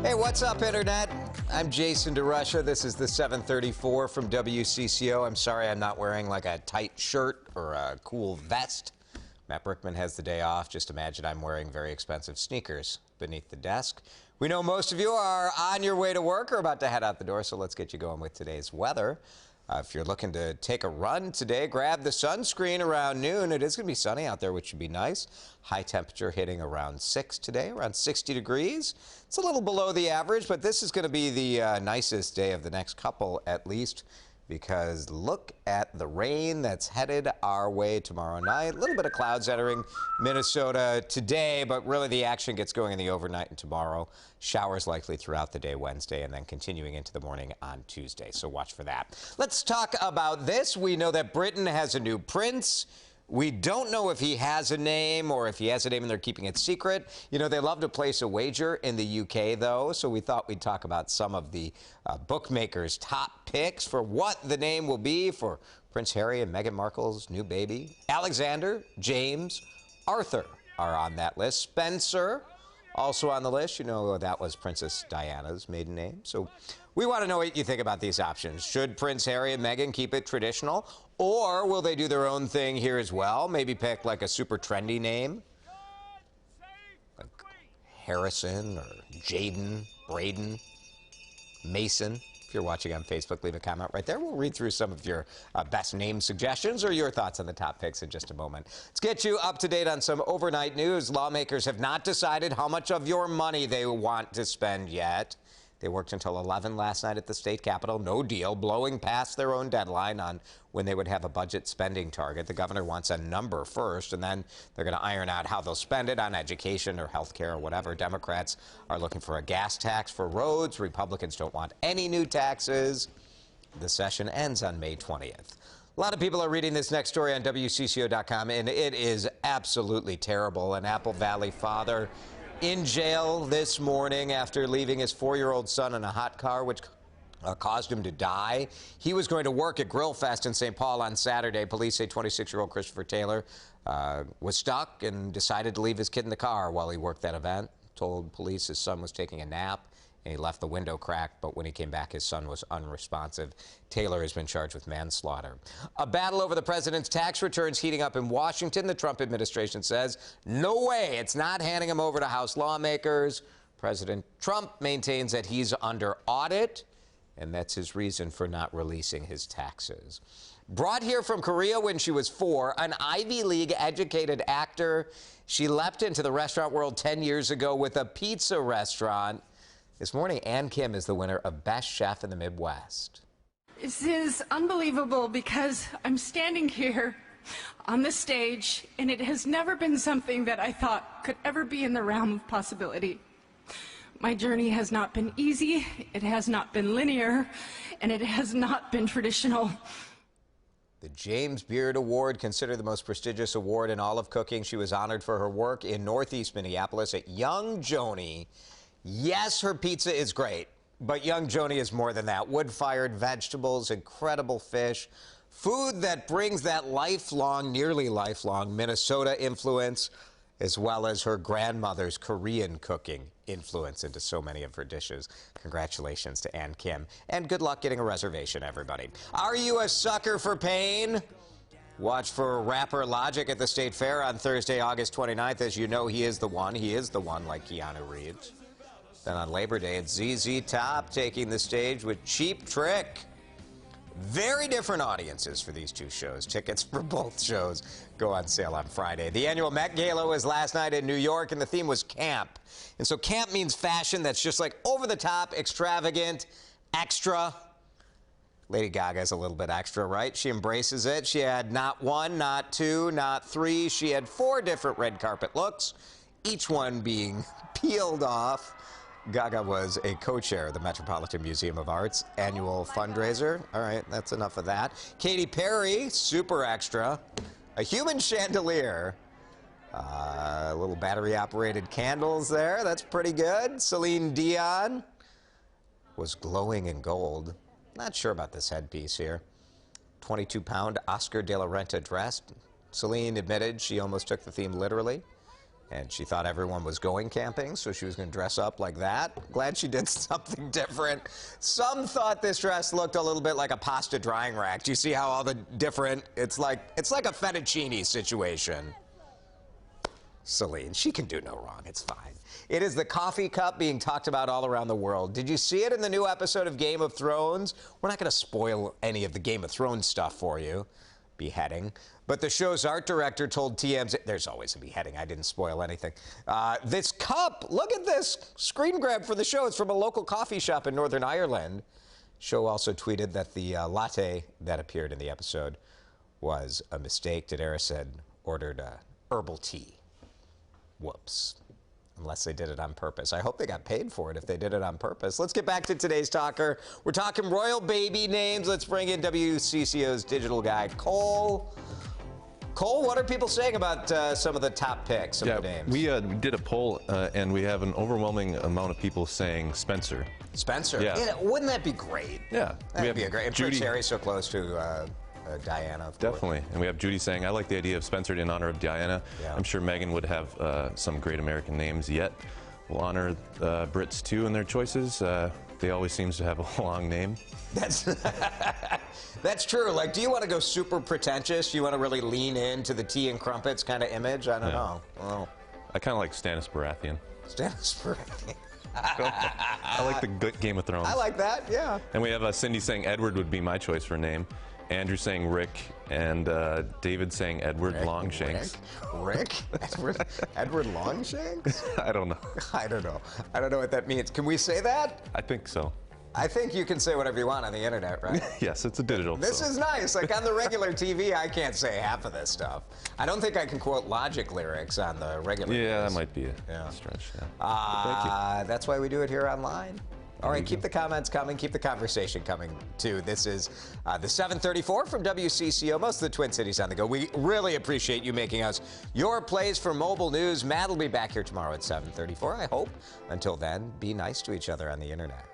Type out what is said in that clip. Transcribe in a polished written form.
Hey, what's up, Internet? I'm Jason DeRusha. This is the 734 from WCCO. I'm sorry I'm not wearing like a tight shirt or a cool vest. Matt Brickman has the day off. Just imagine I'm wearing very expensive sneakers beneath the desk. We know most of you are on your way to work or about to head out the door, so let's get you going with today's weather. If you're looking to take a run today, grab the sunscreen around noon. It is going to be sunny out there, which should be nice. High temperature hitting around 6 today, around 60 degrees. It's a little below the average, but this is going to be the nicest day of the next couple at least, because look at the rain that's headed our way tomorrow night. A little bit of clouds entering Minnesota today, but really the action gets going in the overnight and tomorrow. Showers likely throughout the day Wednesday and then continuing into the morning on Tuesday, so watch for that. Let's talk about this. We know that Britain has a new prince. We don't know if he has a name or if he has a name and they're keeping it secret. You know, they love to place a wager in the UK, though, so we thought we'd talk about some of the bookmakers' top picks for what the name will be for Prince Harry and Meghan Markle's new baby. Alexander, James, Arthur are on that list. Spencer, also on the list. You know, that was Princess Diana's maiden name. So we want to know what you think about these options. Should Prince Harry and Meghan keep it traditional, or will they do their own thing here as well? Maybe pick like a super trendy name, like Harrison or Jaden, Braden, Mason. If you're watching on Facebook, leave a comment right there. We'll read through some of your best name suggestions or your thoughts on the top picks in just a moment. Let's get you up to date on some overnight news. Lawmakers have not decided how much of your money they want to spend yet. They worked until 11 last night at the state capitol. No deal, blowing past their own deadline on when they would have a budget spending target. The governor wants a number first, and then they're going to iron out how they'll spend it on education or health care or whatever. Democrats are looking for a gas tax for roads. Republicans don't want any new taxes. The session ends on May 20th. A lot of people are reading this next story on WCCO.com, and it is absolutely terrible. An Apple Valley father in jail this morning after leaving his 4-year-old son in a hot car, which caused him to die. He was going to work at Grill Fest in St. Paul on Saturday. Police say 26-year-old Christopher Taylor was stuck and decided to leave his kid in the car while he worked that event. Told police his son was taking a nap and he left the window cracked, but when he came back, his son was unresponsive. Taylor has been charged with manslaughter. A battle over the president's tax returns heating up in Washington. The Trump administration says, no way, it's not handing them over to House lawmakers. President Trump maintains that he's under audit, and that's his reason for not releasing his taxes. Brought here from Korea when she was 4, an Ivy League educated actor. She leapt into the restaurant world 10 years ago with a pizza restaurant. This morning, Ann Kim is the winner of Best Chef in the Midwest. This is unbelievable because I'm standing here on the stage, and it has never been something that I thought could ever be in the realm of possibility. My journey has not been easy, it has not been linear, and it has not been traditional. The James Beard Award, considered the most prestigious award in all of cooking. She was honored for her work in Northeast Minneapolis at Young Joni. Yes, her pizza is great, but Young Joni is more than that. Wood-fired vegetables, incredible fish, food that brings that lifelong, nearly lifelong Minnesota influence, as well as her grandmother's Korean cooking influence into so many of her dishes. Congratulations to Ann Kim, and good luck getting a reservation, everybody. Are you a sucker for pain? Watch for rapper Logic at the State Fair on Thursday, August 29th. As you know, he is the one. He is the one, like Keanu Reeves. Then on Labor Day, it's ZZ Top taking the stage with Cheap Trick. Very different audiences for these two shows. Tickets for both shows go on sale on Friday. The annual Met Gala was last night in New York, and the theme was camp. And so camp means fashion that's just like over the top, extravagant, extra. Lady Gaga's a little bit extra, right? She embraces it. She had not 1, not 2, not 3. She had 4 different red carpet looks, each one being peeled off. Gaga was a co-chair of the Metropolitan Museum of Art's annual fundraiser. All right, that's enough of that. Katy Perry, super extra. A human chandelier. Little battery-operated candles there. That's pretty good. Celine Dion was glowing in gold. Not sure about this headpiece here. 22-pound Oscar de la Renta dress. Celine admitted she almost took the theme literally. And she thought everyone was going camping, so she was going to dress up like that. Glad she did something different. Some thought this dress looked a little bit like a pasta drying rack. Do you see how all the different, it's like a fettuccine situation. Celine, she can do no wrong. It's fine. It is the coffee cup being talked about all around the world. Did you see it in the new episode of Game of Thrones? We're not going to spoil any of the Game of Thrones stuff for you. Beheading. But the show's art director told TMZ, there's always a beheading. I didn't spoil anything. This cup, look at this screen grab for the show. It's from a local coffee shop in Northern Ireland. Show also tweeted that the latte that appeared in the episode was a mistake. DeRusha had ordered herbal tea. Whoops. Unless they did it on purpose. I hope they got paid for it if they did it on purpose. Let's get back to today's talker. We're talking royal baby names. Let's bring in WCCO's digital guy, Cole. Cole, what are people saying about some of the top picks of the names? We did a poll, and we have an overwhelming amount of people saying Spencer. Spencer? Yeah. Wouldn't that be great? Yeah. That'd be a great. And Prince Harry's so close to Diana, of course. Definitely. And we have Judy saying, I like the idea of Spencer in honor of Diana. Yeah. I'm sure Meghan would have some great American names yet. We'll honor Brits, too, in their choices. They always seem to have a long name. That's true. Like, do you want to go super pretentious? Do you want to really lean into the tea and crumpets kind of image? I don't know. Oh. I kind of like Stannis Baratheon. Stannis Baratheon. I like the good Game of Thrones. I like that, yeah. And we have Cindy saying Edward would be my choice for a name. Andrew saying Rick, and David saying Edward Longshanks. Rick? Edward Longshanks? I don't know. I don't know. I don't know what that means. Can we say that? I think so. I think you can say whatever you want on the internet, right? Yes, it's a digital. This is nice. Like on the regular TV, I can't say half of this stuff. I don't think I can quote Logic lyrics on the regular news. That might be a stretch. Yeah. Thank you. That's why we do it here online. All right, keep the comments coming. Keep the conversation coming, too. This is the 734 from WCCO, most of the Twin Cities on the go. We really appreciate you making us your plays for mobile news. Matt will be back here tomorrow at 7:34, I hope. Until then, be nice to each other on the internet.